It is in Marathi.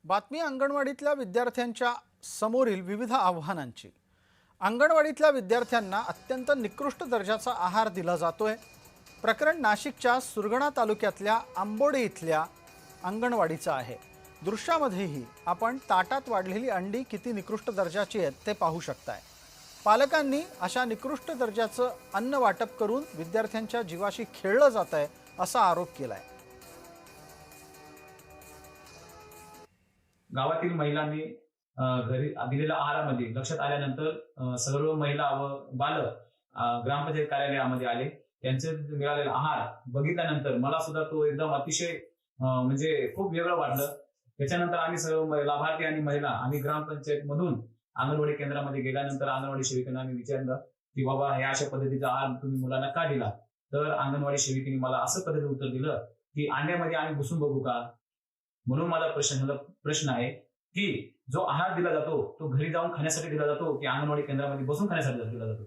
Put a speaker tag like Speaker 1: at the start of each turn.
Speaker 1: बातमी अंगणवाडीतल्या विद्यार्थ्यांच्या समोरील विविध आव्हानांची। अंगणवाडीतल्या विद्यार्थ्यांना अत्यंत निकृष्ट दर्जाचा आहार दिला जातोय। प्रकरण नाशिकच्या सुरगाणा तालुक्यातल्या आंबोडे इथल्या अंगणवाडीचं आहे। दृश्यामध्येही आपण ताटात वाढलेली अंडी किती निकृष्ट दर्जाची आहेत ते पाहू शकताय। पालकांनी अशा निकृष्ट दर्जाचं अन्न वाटप करून विद्यार्थ्यांच्या जीवाशी खेळलं जातंय असा आरोप केलाय।
Speaker 2: गावातील महिलांनी घरी दिलेल्या आहारामध्ये लक्षात आल्यानंतर सर्व महिला व बालक ग्रामपंचायत कार्यालयामध्ये आले। त्यांचे मिळालेला आहार बघितल्यानंतर मला सुद्धा तो एकदम अतिशय म्हणजे खूप वेगळं वाटलं। त्याच्यानंतर आम्ही सर्व लाभार्थी आणि महिला आम्ही ग्रामपंचायत मधून अंगणवाडी केंद्रामध्ये गेल्यानंतर अंगणवाडी सेविकांना आम्ही विचारलं की बाबा हे अशा पद्धतीचा आहार तुम्ही मुलांना का दिला। तर अंगणवाडी सेविकेने मला असं पद्धतीने उत्तर दिलं की अंड्यामध्ये आम्ही घुसून बघू का। म्हणून मला प्रश्न आहे की जो आहार दिला जातो तो घरी जाऊन खाण्यासाठी दिला जातो की अंगणवाडी केंद्रामध्ये बसून खाण्यासाठी दिला जातो।